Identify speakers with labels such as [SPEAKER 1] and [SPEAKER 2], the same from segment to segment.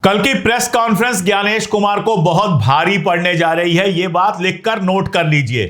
[SPEAKER 1] कल की press conference Gyanesh Kumar को बहुत भारी पड़ने जा रही है। यह बात लिखकर नोट कर लीजिए।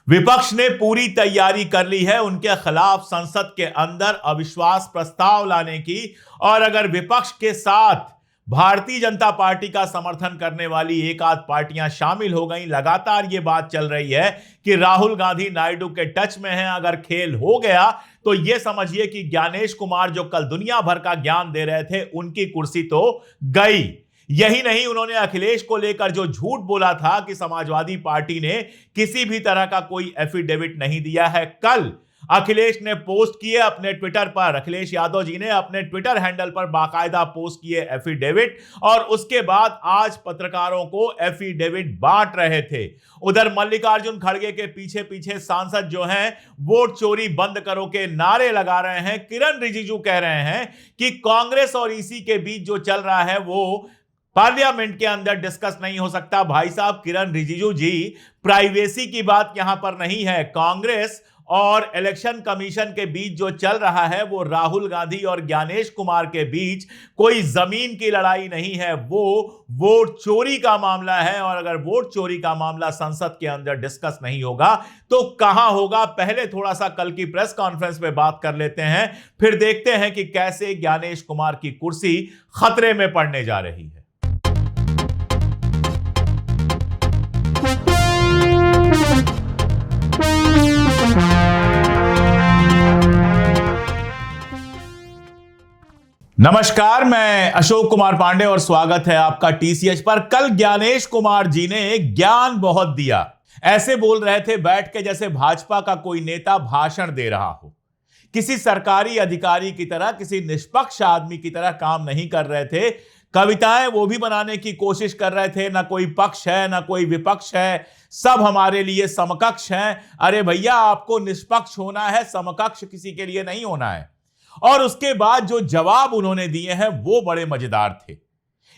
[SPEAKER 1] विपक्ष ने पूरी तैयारी कर ली है उनके खिलाफ संसद के अंदर अविश्वास प्रस्ताव लाने की, और अगर विपक्ष के साथ भारतीय जनता पार्टी का समर्थन करने वाली एक आध पार्टियां शामिल हो गई। लगातार ये बात चल रही है कि राहुल गांधी नायडू के टच में हैं। अगर खेल हो गया तो ये समझिए कि ज्ञानेश कुमार जो कल दुनिया भर का ज्ञान दे रहे थे, उनकी कुर्सी तो गई। यही नहीं, उन्होंने अखिलेश को लेकर जो झूठ बोला था कि समाजवादी पार्टी ने किसी भी तरह का कोई एफिडेविट नहीं दिया है, कल अखिलेश ने पोस्ट किए अपने ट्विटर पर। अखिलेश यादव जी ने अपने ट्विटर हैंडल पर बाकायदा पोस्ट किए एफिडेविट, और उसके बाद आज पत्रकारों को एफिडेविट बांट रहे थे। उधर मल्लिकार्जुन खड़गे के पीछे पीछे सांसद जो हैं वोट चोरी बंद करो के नारे लगा रहे हैं। किरण रिजिजू कह रहे हैं कि कांग्रेस और ईसी के बीच जो चल रहा है वो पार्लियामेंट के अंदर डिस्कस नहीं हो सकता। भाई साहब, किरण रिजिजू जी, प्राइवेसी की बात यहां पर नहीं है। कांग्रेस और इलेक्शन कमीशन के बीच जो चल रहा है वो राहुल गांधी और ज्ञानेश कुमार के बीच कोई जमीन की लड़ाई नहीं है, वो वोट चोरी का मामला है। और अगर वोट चोरी का मामला संसद के अंदर डिस्कस नहीं होगा तो कहां होगा? पहले थोड़ा सा कल की प्रेस कॉन्फ्रेंस में बात कर लेते हैं, फिर देखते हैं कि कैसे ज्ञानेश कुमार की कुर्सी खतरे में पड़ने जा रही है। नमस्कार, मैं अशोक कुमार पांडे और स्वागत है आपका टीसीएच पर। कल ज्ञानेश कुमार जी ने ज्ञान बहुत दिया। ऐसे बोल रहे थे बैठ के जैसे भाजपा का कोई नेता भाषण दे रहा हो। किसी सरकारी अधिकारी की तरह, किसी निष्पक्ष आदमी की तरह काम नहीं कर रहे थे। कविताएं वो भी बनाने की कोशिश कर रहे थे, ना कोई पक्ष है ना कोई विपक्ष है, सब हमारे लिए समकक्ष हैं। अरे भैया, आपको निष्पक्ष होना है, समकक्ष किसी के लिए नहीं होना है। और उसके बाद जो जवाब उन्होंने दिए हैं वो बड़े मजेदार थे।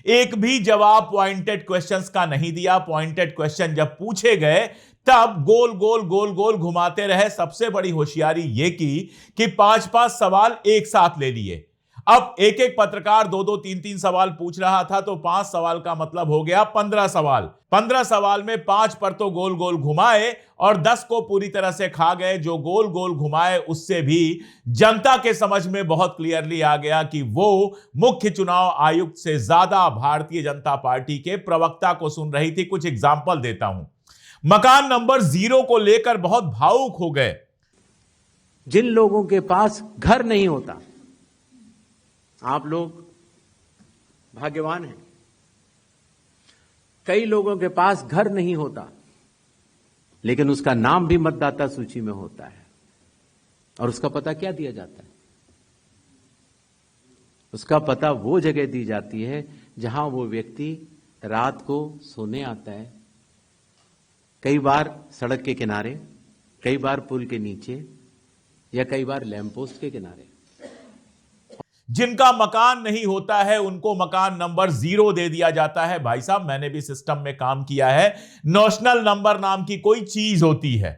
[SPEAKER 1] एक भी जवाब पॉइंटेड क्वेश्चंस का नहीं दिया। पॉइंटेड क्वेश्चन जब पूछे गए तब गोल गोल गोल गोल घुमाते रहे। सबसे बड़ी होशियारी ये की कि 5-5 सवाल एक साथ ले लिए। अब एक एक पत्रकार 2-2, 3-3 सवाल पूछ रहा था, तो 5 सवाल का मतलब हो गया 15 सवाल। 15 सवाल में 5 पर तो गोल गोल घुमाए और 10 को पूरी तरह से खा गए। जो गोल गोल घुमाए उससे भी जनता के समझ में बहुत क्लियरली आ गया कि वो मुख्य चुनाव आयुक्त से ज्यादा भारतीय जनता पार्टी के प्रवक्ता को सुन रही थी। कुछ एग्जाम्पल देता हूं। मकान नंबर 0 को लेकर बहुत भावुक हो गए।
[SPEAKER 2] जिन लोगों के पास घर नहीं होता, आप लोग भाग्यवान हैं। कई लोगों के पास घर नहीं होता लेकिन उसका नाम भी मतदाता सूची में होता है। और उसका पता क्या दिया जाता है? उसका पता वो जगह दी जाती है जहां वो व्यक्ति रात को सोने आता है। कई बार सड़क के किनारे, कई बार पुल के नीचे, या कई बार लैंप पोस्ट के किनारे।
[SPEAKER 1] जिनका मकान नहीं होता है उनको मकान नंबर 0 दे दिया जाता है। भाई साहब, मैंने भी सिस्टम में काम किया है। नॉशनल नंबर नाम की कोई चीज होती है।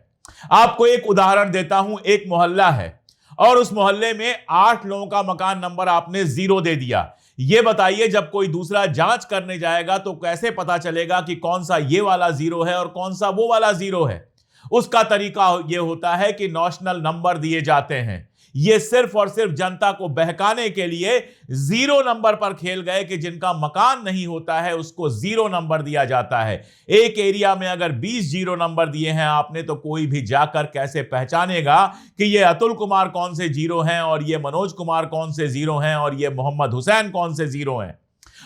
[SPEAKER 1] आपको एक उदाहरण देता हूं। एक मोहल्ला है और उस मोहल्ले में 8 लोगों का मकान नंबर आपने 0 दे दिया। यह बताइए, जब कोई दूसरा जांच करने जाएगा तो कैसे पता चलेगा कि कौन सा ये वाला 0 है और कौन सा वो वाला 0 है? उसका तरीका यह होता है कि नॉशनल नंबर दिए जाते हैं। ये सिर्फ और सिर्फ जनता को बहकाने के लिए 0 नंबर पर खेल गए कि जिनका मकान नहीं होता है उसको 0 नंबर दिया जाता है। एक एरिया में अगर 20 0 नंबर दिए हैं आपने, तो कोई भी जाकर कैसे पहचानेगा कि ये अतुल कुमार कौन से 0 हैं और ये मनोज कुमार कौन से 0 हैं और ये मोहम्मद हुसैन कौन से 0 हैं?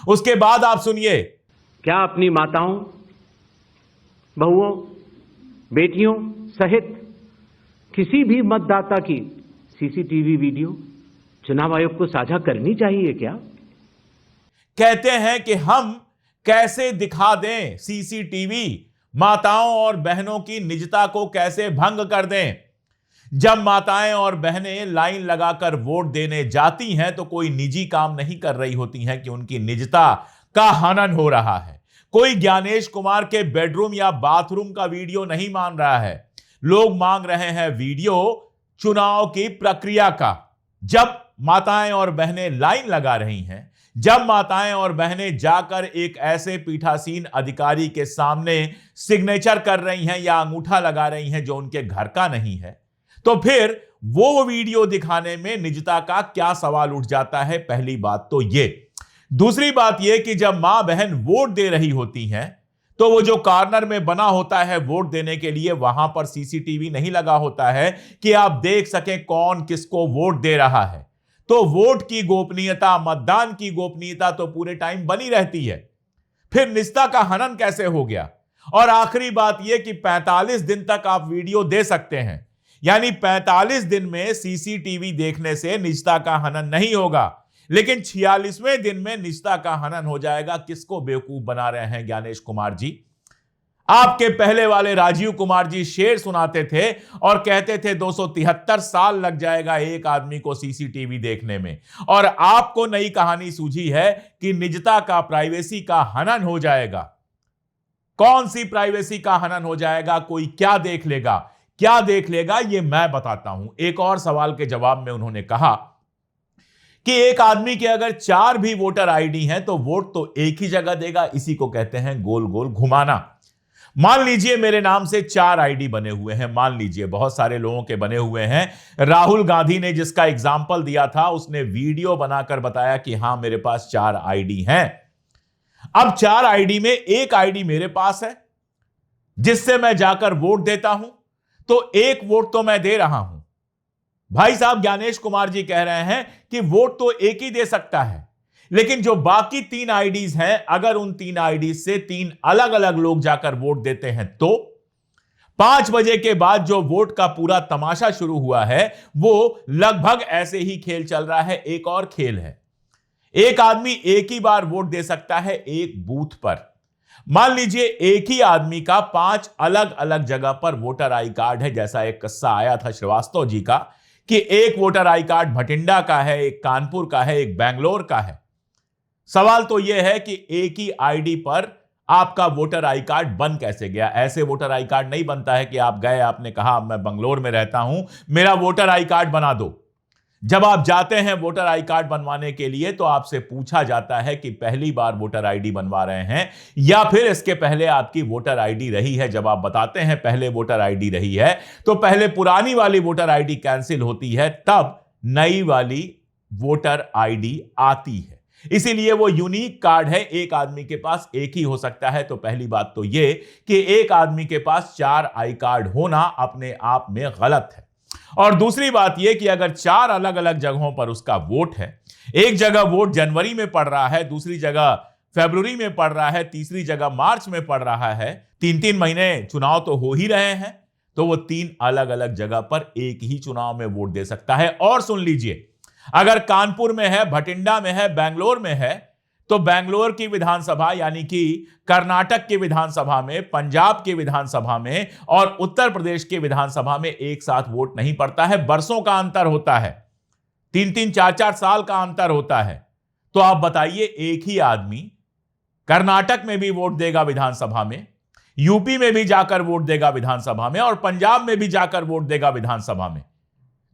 [SPEAKER 1] उसके बाद आप सुनिए।
[SPEAKER 2] क्या अपनी माताओं, बहुओं, बेटियों सहित किसी भी मतदाता की सीसीटीवी वीडियो चुनाव आयोग को साझा करनी चाहिए क्या?
[SPEAKER 1] कहते हैं कि हम कैसे दिखा दें सीसीटीवी, माताओं और बहनों की निजता को कैसे भंग कर दें। जब माताएं और बहनें लाइन लगाकर वोट देने जाती हैं तो कोई निजी काम नहीं कर रही होती हैं कि उनकी निजता का हनन हो रहा है। कोई ज्ञानेश कुमार के बेडरूम या बाथरूम का वीडियो नहीं मांग रहा है। लोग मांग रहे हैं वीडियो चुनाव की प्रक्रिया का। जब माताएं और बहनें लाइन लगा रही हैं जब माताएं और बहनें जाकर एक ऐसे पीठासीन अधिकारी के सामने सिग्नेचर कर रही हैं या अंगूठा लगा रही हैं जो उनके घर का नहीं है, तो फिर वो वीडियो दिखाने में निजता का क्या सवाल उठ जाता है? पहली बात तो ये। दूसरी बात यह कि जब मां बहन वोट दे रही होती हैं तो वो जो कॉर्नर में बना होता है वोट देने के लिए, वहां पर सीसीटीवी नहीं लगा होता है कि आप देख सकें कौन किसको वोट दे रहा है। तो वोट की गोपनीयता, मतदान की गोपनीयता तो पूरे टाइम बनी रहती है। फिर निजता का हनन कैसे हो गया? और आखिरी बात यह कि 45 दिन तक आप वीडियो दे सकते हैं, यानी 45 दिन में सीसीटीवी देखने से निजता का हनन नहीं होगा, लेकिन 46वें दिन में निजता का हनन हो जाएगा। किसको बेवकूफ बना रहे हैं ज्ञानेश कुमार जी? आपके पहले वाले राजीव कुमार जी शेर सुनाते थे और कहते थे 273 साल लग जाएगा एक आदमी को सीसीटीवी देखने में, और आपको नई कहानी सूझी है कि निजता का, प्राइवेसी का हनन हो जाएगा। कौन सी प्राइवेसी का हनन हो जाएगा? कोई क्या देख लेगा? क्या देख लेगा ये मैं बताता हूं। एक और सवाल के जवाब में उन्होंने कहा कि एक आदमी के अगर 4 भी वोटर आईडी हैं तो वोट तो एक ही जगह देगा। इसी को कहते हैं गोल गोल घुमाना। मान लीजिए मेरे नाम से 4 आईडी बने हुए हैं, मान लीजिए बहुत सारे लोगों के बने हुए हैं। राहुल गांधी ने जिसका एग्जाम्पल दिया था उसने वीडियो बनाकर बताया कि हां मेरे पास 4 आईडी हैं। अब 4 आईडी में एक आईडी मेरे पास है जिससे मैं जाकर वोट देता हूं, तो एक वोट तो मैं दे रहा हूं। भाई साहब ज्ञानेश कुमार जी कह रहे हैं कि वोट तो एक ही दे सकता है, लेकिन जो बाकी 3 आईडीज हैं, अगर उन 3 आईडीज से 3 अलग अलग लोग जाकर वोट देते हैं तो 5 बजे के बाद जो वोट का पूरा तमाशा शुरू हुआ है वो लगभग ऐसे ही खेल चल रहा है। एक और खेल है, एक आदमी एक ही बार वोट दे सकता है एक बूथ पर। मान लीजिए एक ही आदमी का 5 अलग अलग जगह पर वोटर आई कार्ड है, जैसा एक किस्सा आया था श्रीवास्तव जी का कि एक वोटर आई कार्ड भटिंडा का है, एक कानपुर का है, एक बेंगलोर का है। सवाल तो यह है कि एक ही आईडी पर आपका वोटर आई कार्ड बन कैसे गया? ऐसे वोटर आई कार्ड नहीं बनता है कि आप गए, आपने कहा मैं बंगलोर में रहता हूं, मेरा वोटर आई कार्ड बना दो। जब आप जाते हैं वोटर आई कार्ड बनवाने के लिए तो आपसे पूछा जाता है कि पहली बार वोटर आईडी बनवा रहे हैं या फिर इसके पहले आपकी वोटर आईडी रही है। जब आप बताते हैं पहले वोटर आईडी रही है तो पहले पुरानी वाली वोटर आईडी कैंसिल होती है, तब नई वाली वोटर आईडी आती है। इसीलिए वो यूनिक कार्ड है, एक आदमी के पास एक ही हो सकता है। तो पहली बात तो ये कि एक आदमी के पास 4 आई कार्ड होना अपने आप में गलत है। और दूसरी बात यह कि अगर 4 अलग अलग जगहों पर उसका वोट है, एक जगह वोट जनवरी में पड़ रहा है, दूसरी जगह फरवरी में पड़ रहा है, तीसरी जगह मार्च में पड़ रहा है, 3-3 महीने चुनाव तो हो ही रहे हैं, तो वो 3 अलग अलग जगह पर एक ही चुनाव में वोट दे सकता है। और सुन लीजिए, अगर कानपुर में है, भटिंडा में है, बेंगलोर में है, तो बेंगलोर की विधानसभा यानी कि कर्नाटक की विधानसभा में, पंजाब की विधानसभा में और उत्तर प्रदेश की विधानसभा में एक साथ वोट नहीं पड़ता है। बरसों का अंतर होता है, 3-3, 4-4 साल का अंतर होता है। तो आप बताइए, एक ही आदमी कर्नाटक में भी वोट देगा विधानसभा में, यूपी में भी जाकर वोट देगा विधानसभा में और पंजाब में भी जाकर वोट देगा विधानसभा में।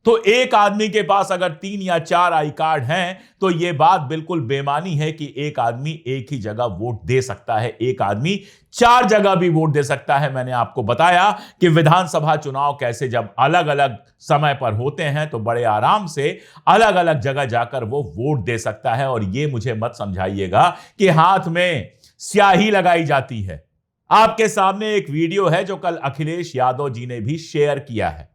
[SPEAKER 1] तो एक आदमी के पास अगर 3 या 4 आई कार्ड हैं तो यह बात बिल्कुल बेमानी है कि एक आदमी एक ही जगह वोट दे सकता है। एक आदमी 4 जगह भी वोट दे सकता है। मैंने आपको बताया कि विधानसभा चुनाव कैसे जब अलग अलग समय पर होते हैं तो बड़े आराम से अलग अलग जगह जाकर वो वोट दे सकता है। और यह मुझे मत समझाइएगा कि हाथ में स्याही लगाई जाती है। आपके सामने एक वीडियो है जो कल अखिलेश यादव जी ने भी शेयर किया है,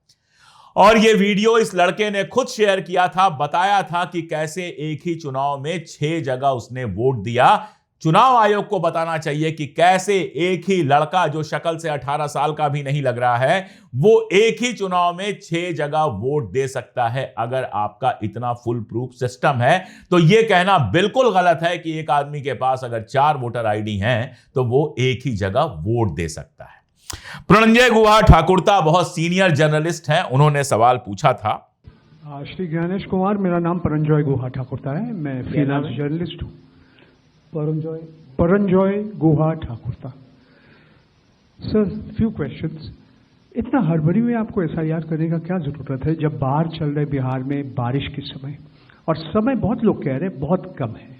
[SPEAKER 1] और यह वीडियो इस लड़के ने खुद शेयर किया था। बताया था कि कैसे एक ही चुनाव में 6 जगह उसने वोट दिया। चुनाव आयोग को बताना चाहिए कि कैसे एक ही लड़का जो शक्ल से 18 साल का भी नहीं लग रहा है, वो एक ही चुनाव में 6 जगह वोट दे सकता है। अगर आपका इतना फुल प्रूफ सिस्टम है तो यह कहना बिल्कुल गलत है कि एक आदमी के पास अगर 4 वोटर आईडी हैं तो वो एक ही जगह वोट दे सकता है। प्रणंजय गुहा ठाकुरता बहुत सीनियर जर्नलिस्ट हैं, उन्होंने सवाल पूछा था।
[SPEAKER 3] श्री ज्ञानेश कुमार, मेरा नाम परंजॉय गुहा ठाकुरता है, मैं फ्रीलांस जर्नलिस्ट हूँ। Paranjoy Guha Thakurta. Sir, few questions. इतना हड़बड़ी में आपको एसआईआर करने का क्या जरूरत है जब बाहर चल रहे बिहार में बारिश के समय, और समय बहुत लोग कह रहे हैं बहुत कम है,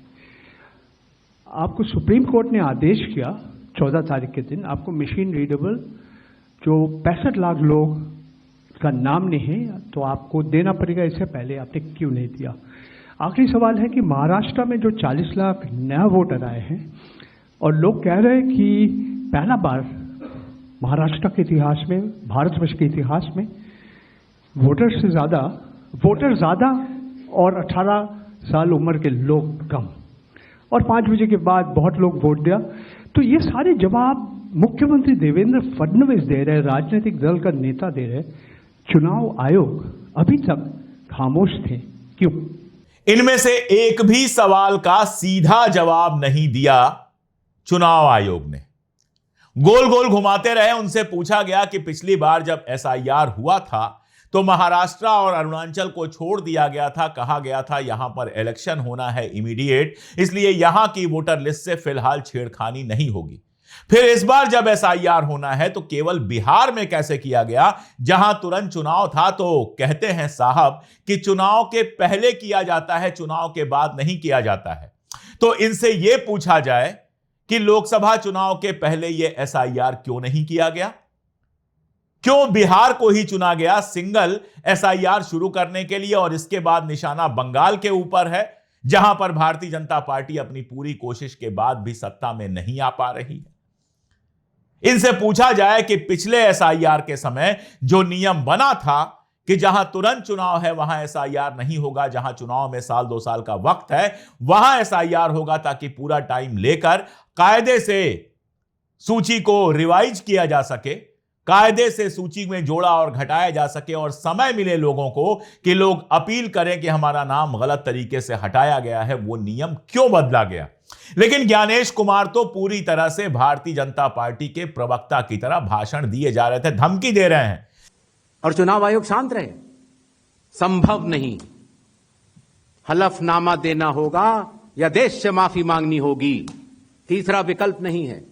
[SPEAKER 3] आपको सुप्रीम कोर्ट ने आदेश किया 14 तारीख के दिन, आपको मशीन रीडेबल जो 65 लाख लोग का नाम नहीं है तो आपको देना पड़ेगा, इससे पहले आपने क्यों नहीं दिया? आखिरी सवाल है कि महाराष्ट्र में जो 40 लाख नया वोटर आए हैं और लोग कह रहे हैं कि पहला बार महाराष्ट्र के इतिहास में, भारतवर्ष के इतिहास में वोटर ज़्यादा और 18 साल उम्र के लोग कम, और 5 बजे के बाद बहुत लोग वोट दिया। तो ये सारे जवाब मुख्यमंत्री देवेंद्र फडणवीस दे रहे, राजनीतिक दल का नेता दे रहे, चुनाव आयोग अभी तक खामोश थे, क्यों?
[SPEAKER 1] इनमें से एक भी सवाल का सीधा जवाब नहीं दिया चुनाव आयोग ने। गोल गोल घुमाते रहे। उनसे पूछा गया कि पिछली बार जब एसआईआर हुआ था तो महाराष्ट्र और अरुणाचल को छोड़ दिया गया था, कहा गया था यहां पर इलेक्शन होना है इमीडिएट, इसलिए यहां की वोटर लिस्ट से फिलहाल छेड़खानी नहीं होगी। फिर इस बार जब एसआईआर होना है तो केवल बिहार में कैसे किया गया, जहां तुरंत चुनाव था? तो कहते हैं साहब कि चुनाव के पहले किया जाता है, चुनाव के बाद नहीं किया जाता है। तो इनसे यह पूछा जाए कि लोकसभा चुनाव के पहले यह एसआईआर क्यों नहीं किया गया? क्यों बिहार को ही चुना गया सिंगल एसआईआर शुरू करने के लिए? और इसके बाद निशाना बंगाल के ऊपर है, जहां पर भारतीय जनता पार्टी अपनी पूरी कोशिश के बाद भी सत्ता में नहीं आ पा रही है। इनसे पूछा जाए कि पिछले एसआईआर के समय जो नियम बना था कि जहां तुरंत चुनाव है वहां एसआईआर नहीं होगा, जहां चुनाव में 1-2 साल का वक्त है वहां एसआईआर होगा, ताकि पूरा टाइम लेकर कायदे से सूची को रिवाइज किया जा सके, कायदे से सूची में जोड़ा और घटाया जा सके, और समय मिले लोगों को कि लोग अपील करें कि हमारा नाम गलत तरीके से हटाया गया है, वो नियम क्यों बदला गया? लेकिन ज्ञानेश कुमार तो पूरी तरह से भारतीय जनता पार्टी के प्रवक्ता की तरह भाषण दिए जा रहे थे, धमकी दे रहे हैं।
[SPEAKER 2] और चुनाव आयोग शांत रहे? संभव नहीं। हलफनामा देना होगा या देश से माफी मांगनी होगी, तीसरा विकल्प नहीं है।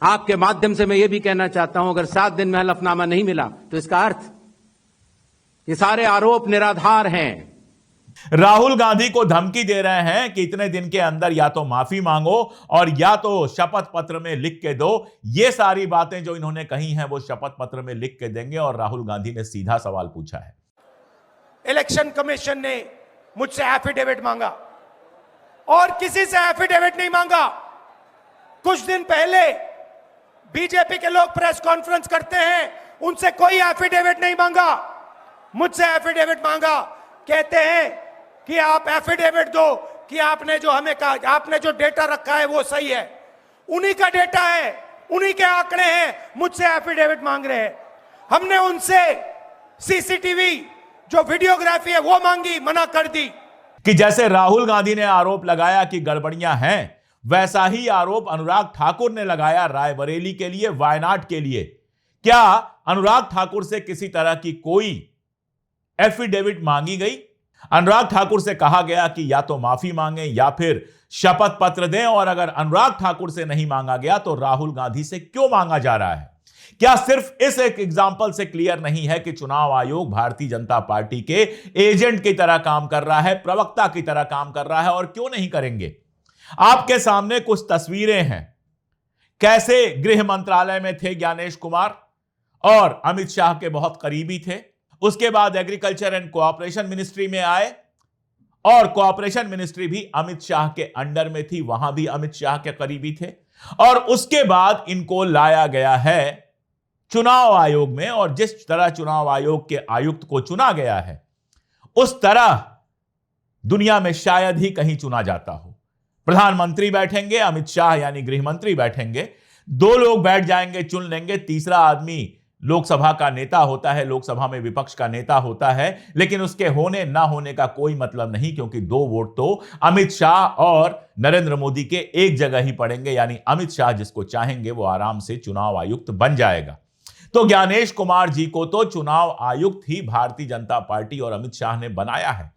[SPEAKER 2] आपके माध्यम से मैं यह भी कहना चाहता हूं, अगर 7 दिन में हलफनामा नहीं मिला तो इसका अर्थ ये सारे आरोप निराधार हैं।
[SPEAKER 1] राहुल गांधी को धमकी दे रहे हैं कि इतने दिन के अंदर या तो माफी मांगो और या तो शपथ पत्र में लिख के दो। ये सारी बातें जो इन्होंने कही हैं वो शपथ पत्र में लिख के देंगे। और राहुल गांधी ने सीधा सवाल पूछा है।
[SPEAKER 4] इलेक्शन कमीशन ने मुझसे एफिडेविट मांगा और किसी से एफिडेविट नहीं मांगा। कुछ दिन पहले बीजेपी के लोग प्रेस कॉन्फ्रेंस करते हैं, उनसे कोई एफिडेविट नहीं मांगा, मुझसे एफिडेविट मांगा। कहते हैं कि आप एफिडेविट दो कि आपने जो हमें कहा, आपने जो डेटा रखा है वो सही है। उन्हीं का डेटा है, उन्हीं के आंकड़े हैं, मुझसे एफिडेविट मांग रहे हैं। हमने उनसे सीसीटीवी जो वीडियोग्राफी है वो मांगी, मना कर दी।
[SPEAKER 1] कि जैसे राहुल गांधी ने आरोप लगाया कि गड़बड़ियां हैं, वैसा ही आरोप अनुराग ठाकुर ने लगाया रायबरेली के लिए, वायनाड के लिए। क्या अनुराग ठाकुर से किसी तरह की कोई एफिडेविट मांगी गई? अनुराग ठाकुर से कहा गया कि या तो माफी मांगे या फिर शपथ पत्र दें, और अगर अनुराग ठाकुर से नहीं मांगा गया तो राहुल गांधी से क्यों मांगा जा रहा है? क्या सिर्फ इस एक एग्जाम्पल से क्लियर नहीं है कि चुनाव आयोग भारतीय जनता पार्टी के एजेंट की तरह काम कर रहा है, प्रवक्ता की तरह काम कर रहा है? और क्यों नहीं करेंगे? आपके सामने कुछ तस्वीरें हैं, कैसे गृह मंत्रालय में थे ज्ञानेश कुमार और अमित शाह के बहुत करीबी थे। उसके बाद एग्रीकल्चर एंड कोऑपरेशन मिनिस्ट्री में आए और कोऑपरेशन मिनिस्ट्री भी अमित शाह के अंडर में थी, वहां भी अमित शाह के करीबी थे। और उसके बाद इनको लाया गया है चुनाव आयोग में, और जिस तरह चुनाव आयोग के आयुक्त को चुना गया है उस तरह दुनिया में शायद ही कहीं चुना जाता हो। प्रधानमंत्री बैठेंगे, अमित शाह यानी गृह मंत्री बैठेंगे, 2 लोग बैठ जाएंगे, चुन लेंगे, तीसरा आदमी लोकसभा का नेता होता है, लोकसभा में विपक्ष का नेता होता है, लेकिन उसके होने ना होने का कोई मतलब नहीं, क्योंकि 2 वोट तो अमित शाह और नरेंद्र मोदी के एक जगह ही पड़ेंगे। यानी अमित शाह जिसको चाहेंगे वो आराम से चुनाव आयुक्त बन जाएगा। तो ज्ञानेश कुमार जी को तो चुनाव आयुक्त ही भारतीय जनता पार्टी और अमित शाह ने बनाया है,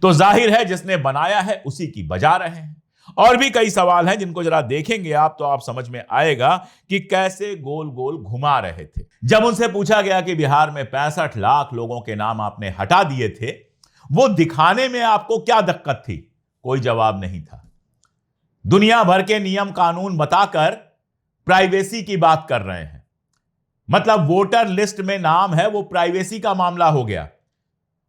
[SPEAKER 1] तो जाहिर है जिसने बनाया है उसी की बजा रहे हैं। और भी कई सवाल हैं जिनको जरा देखेंगे आप तो आप समझ में आएगा कि कैसे गोल गोल घुमा रहे थे। जब उनसे पूछा गया कि बिहार में 65 लाख लोगों के नाम आपने हटा दिए थे, वो दिखाने में आपको क्या दिक्कत थी? कोई जवाब नहीं था। दुनिया भर के नियम कानून बताकर प्राइवेसी की बात कर रहे हैं। मतलब वोटर लिस्ट में नाम है, वो प्राइवेसी का मामला हो गया।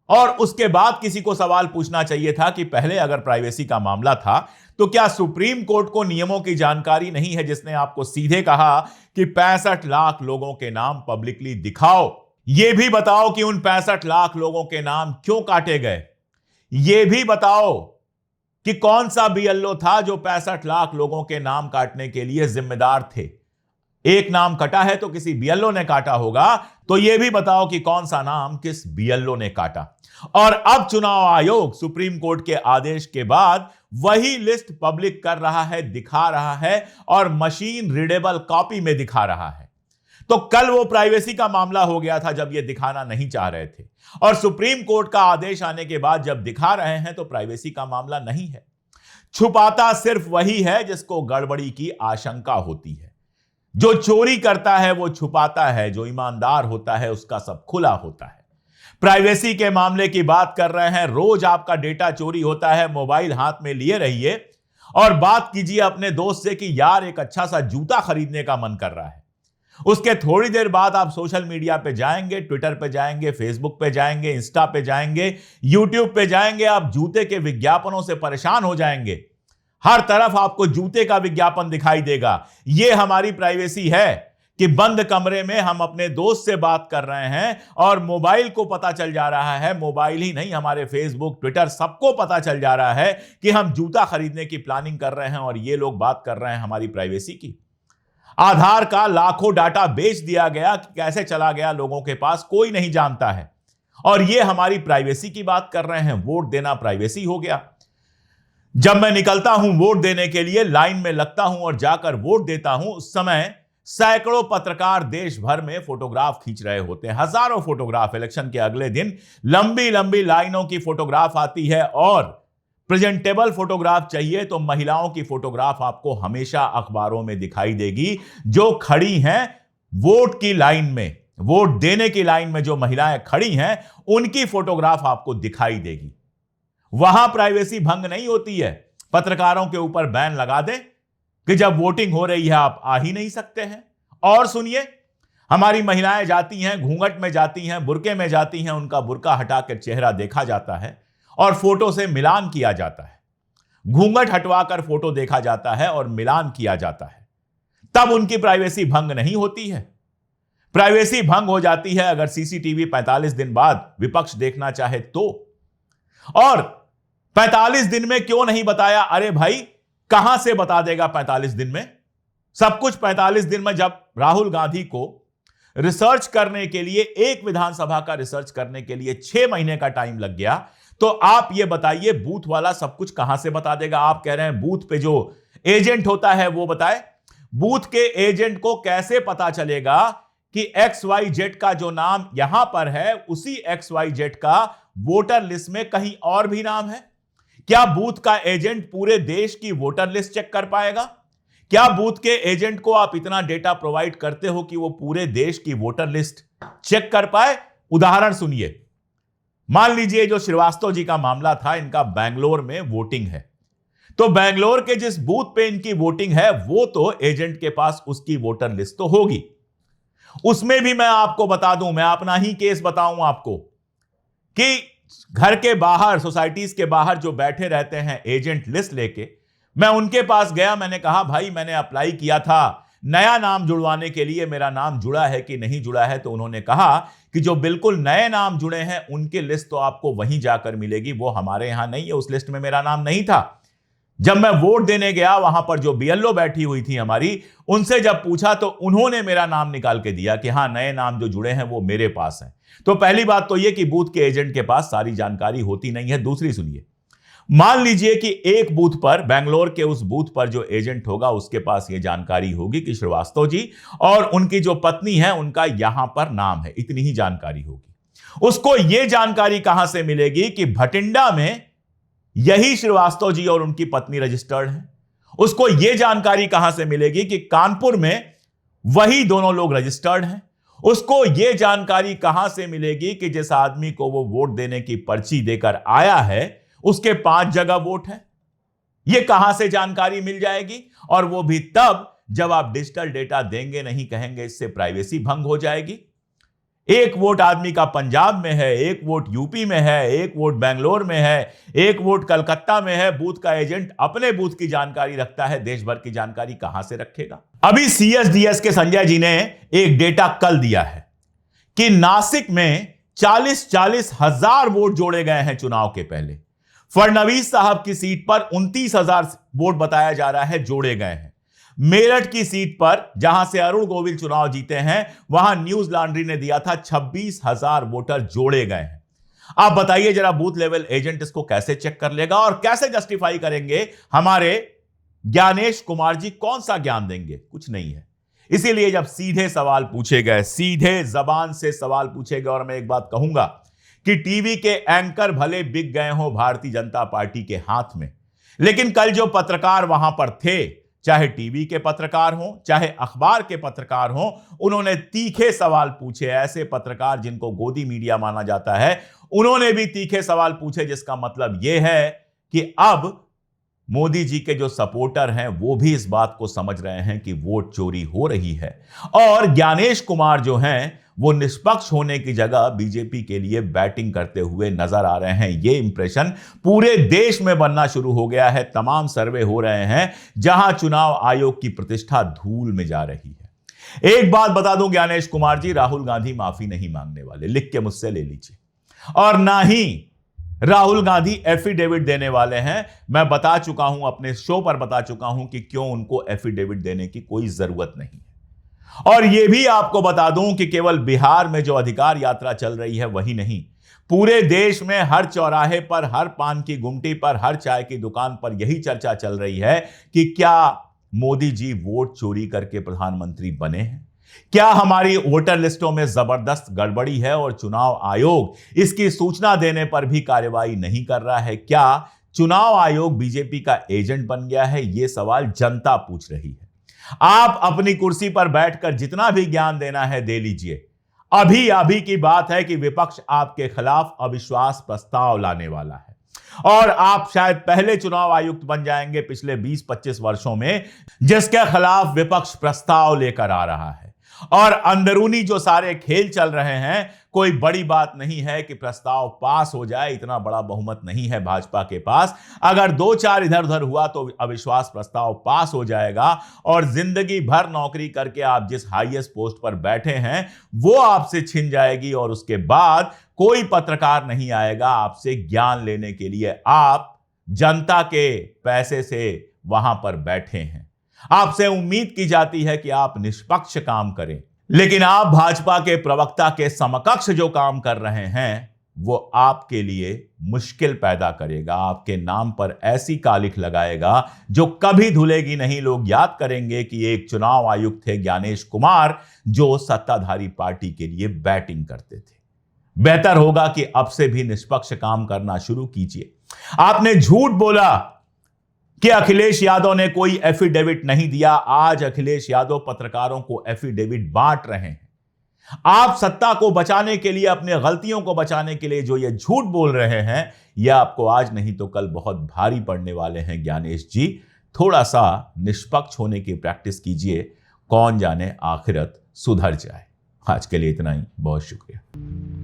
[SPEAKER 1] और उसके बाद किसी को सवाल पूछना चाहिए था कि पहले अगर प्राइवेसी का मामला था तो क्या सुप्रीम कोर्ट को नियमों की जानकारी नहीं है, जिसने आपको सीधे कहा कि 65 लाख लोगों के नाम पब्लिकली दिखाओ। यह भी बताओ कि उन 65 लाख लोगों के नाम क्यों काटे गए। यह भी बताओ कि कौन सा बीएलओ था जो 65 लाख लोगों के नाम काटने के लिए जिम्मेदार थे। एक नाम कटा है तो किसी बीएलओ ने काटा होगा, तो यह भी बताओ कि कौन सा नाम किस बीएलओ ने काटा। और अब चुनाव आयोग सुप्रीम कोर्ट के आदेश के बाद वही लिस्ट पब्लिक कर रहा है, दिखा रहा है और मशीन रीडेबल कॉपी में दिखा रहा है। तो कल वो प्राइवेसी का मामला हो गया था जब ये दिखाना नहीं चाह रहे थे, और सुप्रीम कोर्ट का आदेश आने के बाद जब दिखा रहे हैं तो प्राइवेसी का मामला नहीं है। छुपाता सिर्फ वही है जिसको गड़बड़ी की आशंका होती है। जो चोरी करता है वो छुपाता है, जो ईमानदार होता है उसका सब खुला होता है। प्राइवेसी के मामले की बात कर रहे हैं। रोज आपका डेटा चोरी होता है, मोबाइल हाथ में लिए रहिए और बात कीजिए अपने दोस्त से कि यार एक अच्छा सा जूता खरीदने का मन कर रहा है। उसके थोड़ी देर बाद आप सोशल मीडिया पे जाएंगे, ट्विटर पे जाएंगे, फेसबुक पे जाएंगे, इंस्टा पे जाएंगे, यूट्यूब पे जाएंगे, आप जूते के विज्ञापनों से परेशान हो जाएंगे। हर तरफ आपको जूते का विज्ञापन दिखाई देगा। यह हमारी प्राइवेसी है कि बंद कमरे में हम अपने दोस्त से बात कर रहे हैं और मोबाइल को पता चल जा रहा है, मोबाइल ही नहीं हमारे फेसबुक, ट्विटर सबको पता चल जा रहा है कि हम जूता खरीदने की प्लानिंग कर रहे हैं और ये लोग बात कर रहे हैं हमारी प्राइवेसी की। आधार का लाखों डाटा बेच दिया गया, कि कैसे चला गया लोगों के पास कोई नहीं जानता है, और ये हमारी प्राइवेसी की बात कर रहे हैं। वोट देना प्राइवेसी हो गया। जब मैं निकलता हूं वोट देने के लिए, लाइन में लगता हूं और जाकर वोट देता हूं, उस समय सैकड़ों पत्रकार देश भर में फोटोग्राफ खींच रहे होते हैं, हजारों फोटोग्राफ। इलेक्शन के अगले दिन लंबी लंबी लाइनों की फोटोग्राफ आती है, और प्रेजेंटेबल फोटोग्राफ चाहिए तो महिलाओं की फोटोग्राफ आपको हमेशा अखबारों में दिखाई देगी। जो खड़ी हैं वोट की लाइन में, वोट देने की लाइन में जो महिलाएं खड़ी हैं, उनकी फोटोग्राफ आपको दिखाई देगी। वहां प्राइवेसी भंग नहीं होती है। पत्रकारों के ऊपर बैन लगा दें कि जब वोटिंग हो रही है आप आ ही नहीं सकते हैं। और सुनिए, हमारी महिलाएं जाती हैं, घूंघट में जाती हैं, बुर्के में जाती हैं, उनका बुर्का हटाकर चेहरा देखा जाता है और फोटो से मिलान किया जाता है। घूंघट हटवाकर फोटो देखा जाता है और मिलान किया जाता है। तब उनकी प्राइवेसी भंग नहीं होती है। प्राइवेसी भंग हो जाती है अगर सीसीटीवी 45 दिन बाद विपक्ष देखना चाहे तो। और 45 दिन में क्यों नहीं बताया? अरे भाई, कहां से बता देगा 45 दिन में? सब कुछ 45 दिन में। जब राहुल गांधी को रिसर्च करने के लिए, एक विधानसभा का रिसर्च करने के लिए 6 महीने का टाइम लग गया, तो आप यह बताइए बूथ वाला सब कुछ कहां से बता देगा? आप कह रहे हैं बूथ पे जो एजेंट होता है वो बताए। बूथ के एजेंट को कैसे पता चलेगा कि XYZ का जो नाम यहां पर है, उसी XYZ का वोटर लिस्ट में कहीं और भी नाम है? क्या बूथ का एजेंट पूरे देश की वोटर लिस्ट चेक कर पाएगा? क्या बूथ के एजेंट को आप इतना डेटा प्रोवाइड करते हो कि वो पूरे देश की वोटर लिस्ट चेक कर पाए? उदाहरण सुनिए। मान लीजिए जो श्रीवास्तव जी का मामला था, इनका बेंगलोर में वोटिंग है, तो बेंगलोर के जिस बूथ पे इनकी वोटिंग है वो तो एजेंट के पास उसकी वोटर लिस्ट तो होगी। उसमें भी मैं आपको बता दूं, मैं अपना ही केस बताऊं आपको, कि घर के बाहर, सोसाइटीज के बाहर जो बैठे रहते हैं एजेंट लिस्ट लेके, मैं उनके पास गया। मैंने कहा भाई मैंने अप्लाई किया था नया नाम जुड़वाने के लिए, मेरा नाम जुड़ा है कि नहीं जुड़ा है? तो उन्होंने कहा कि जो बिल्कुल नए नाम जुड़े हैं उनकी लिस्ट तो आपको वहीं जाकर मिलेगी, वो हमारे यहां नहीं है, उस लिस्ट में मेरा नाम नहीं था। जब मैं वोट देने गया, वहां पर जो बीएलओ बैठी हुई थी हमारी, उनसे जब पूछा तो उन्होंने मेरा नाम निकाल के दिया कि हां, नए नाम जो जुड़े हैं वो मेरे पास हैं। तो पहली बात तो यह कि बूथ के एजेंट के पास सारी जानकारी होती नहीं है। दूसरी सुनिए, मान लीजिए कि एक बूथ पर, बेंगलोर के उस बूथ पर जो एजेंट होगा उसके पास यह जानकारी होगी कि श्रीवास्तव जी और उनकी जो पत्नी है उनका यहां पर नाम है, इतनी ही जानकारी होगी। उसको यह जानकारी कहां से मिलेगी कि भटिंडा में यही श्रीवास्तव जी और उनकी पत्नी रजिस्टर्ड हैं? उसको यह जानकारी कहां से मिलेगी कि कानपुर में वही दोनों लोग रजिस्टर्ड हैं? उसको यह जानकारी कहां से मिलेगी कि जिस आदमी को वो वोट देने की पर्ची देकर आया है उसके 5 जगह वोट है? ये कहां से जानकारी मिल जाएगी? और वो भी तब जब आप डिजिटल डेटा देंगे नहीं, कहेंगे इससे प्राइवेसी भंग हो जाएगी। एक वोट आदमी का पंजाब में है, एक वोट यूपी में है, एक वोट बेंगलोर में है, एक वोट कलकत्ता में है। बूथ का एजेंट अपने बूथ की जानकारी रखता है, देश भर की जानकारी कहां से रखेगा? अभी सीएसडीएस के संजय जी ने एक डेटा कल दिया है कि नासिक में 40-40 हजार वोट जोड़े गए हैं चुनाव के पहले। फडणवीस साहब की सीट पर 29,000 वोट बताया जा रहा है जोड़े गए हैं। मेरठ की सीट पर जहां से अरुण गोविल चुनाव जीते हैं, वहां न्यूज लॉन्ड्री ने दिया था 26,000 वोटर जोड़े गए हैं। आप बताइए जरा, बूथ लेवल एजेंट इसको कैसे चेक कर लेगा और कैसे जस्टिफाई करेंगे? हमारे ज्ञानेश कुमार जी कौन सा ज्ञान देंगे? कुछ नहीं है। इसीलिए जब सीधे सवाल पूछे गए, सीधे जबान से सवाल पूछे गए, और मैं एक बात कहूंगा कि टीवी के एंकर भले बिक गए हों भारतीय जनता पार्टी के हाथ में, लेकिन कल जो पत्रकार वहां पर थे, चाहे टीवी के पत्रकार हों, चाहे अखबार के पत्रकार हों, उन्होंने तीखे सवाल पूछे। ऐसे पत्रकार जिनको गोदी मीडिया माना जाता है, उन्होंने भी तीखे सवाल पूछे, जिसका मतलब यह है कि अब मोदी जी के जो सपोर्टर हैं वो भी इस बात को समझ रहे हैं कि वोट चोरी हो रही है। और ज्ञानेश कुमार जो हैं वो निष्पक्ष होने की जगह बीजेपी के लिए बैटिंग करते हुए नजर आ रहे हैं। ये इंप्रेशन पूरे देश में बनना शुरू हो गया है। तमाम सर्वे हो रहे हैं जहां चुनाव आयोग की प्रतिष्ठा धूल में जा रही है। एक बात बता दूं ज्ञानेश कुमार जी, राहुल गांधी माफी नहीं मांगने वाले, लिख के मुझसे ले लीजिए। और ना ही राहुल गांधी एफिडेविट देने वाले हैं। मैं बता चुका हूं, अपने शो पर बता चुका हूं कि क्यों उनको एफिडेविट देने की कोई जरूरत नहीं है। और यह भी आपको बता दूं कि केवल बिहार में जो अधिकार यात्रा चल रही है वही नहीं, पूरे देश में हर चौराहे पर, हर पान की गुमटी पर, हर चाय की दुकान पर यही चर्चा चल रही है कि क्या मोदी जी वोट चोरी करके प्रधानमंत्री बने हैं? क्या हमारी वोटर लिस्टों में जबरदस्त गड़बड़ी है और चुनाव आयोग इसकी सूचना देने पर भी कार्रवाई नहीं कर रहा है? क्या चुनाव आयोग बीजेपी का एजेंट बन गया है? यह सवाल जनता पूछ रही है। आप अपनी कुर्सी पर बैठकर जितना भी ज्ञान देना है दे लीजिए। अभी की बात है कि विपक्ष आपके खिलाफ अविश्वास प्रस्ताव लाने वाला है और आप शायद पहले चुनाव आयुक्त बन जाएंगे पिछले 20-25 वर्षों में जिसके खिलाफ विपक्ष प्रस्ताव लेकर आ रहा है। और अंदरूनी जो सारे खेल चल रहे हैं, कोई बड़ी बात नहीं है कि प्रस्ताव पास हो जाए, इतना बड़ा बहुमत नहीं है भाजपा के पास। अगर 2-4 इधर उधर हुआ तो अविश्वास प्रस्ताव पास हो जाएगा और जिंदगी भर नौकरी करके आप जिस हाईएस्ट पोस्ट पर बैठे हैं वो आपसे छिन जाएगी और उसके बाद कोई पत्रकार नहीं आएगा आपसे ज्ञान लेने के लिए। आप जनता के पैसे से वहां पर बैठे हैं, आपसे उम्मीद की जाती है कि आप निष्पक्ष काम करें, लेकिन आप भाजपा के प्रवक्ता के समकक्ष जो काम कर रहे हैं वो आपके लिए मुश्किल पैदा करेगा, आपके नाम पर ऐसी कालिख लगाएगा जो कभी धुलेगी नहीं। लोग याद करेंगे कि एक चुनाव आयुक्त थे ज्ञानेश कुमार जो सत्ताधारी पार्टी के लिए बैटिंग करते थे। बेहतर होगा कि अब से भी निष्पक्ष काम करना शुरू कीजिए। आपने झूठ बोला कि अखिलेश यादव ने कोई एफिडेविट नहीं दिया। आज अखिलेश यादव पत्रकारों को एफिडेविट बांट रहे हैं। आप सत्ता को बचाने के लिए, अपने गलतियों को बचाने के लिए जो ये झूठ बोल रहे हैं, यह आपको आज नहीं तो कल बहुत भारी पड़ने वाले हैं। ज्ञानेश जी, थोड़ा सा निष्पक्ष होने की प्रैक्टिस कीजिए, कौन जाने आखिरत सुधर जाए। आज के लिए इतना ही, बहुत शुक्रिया।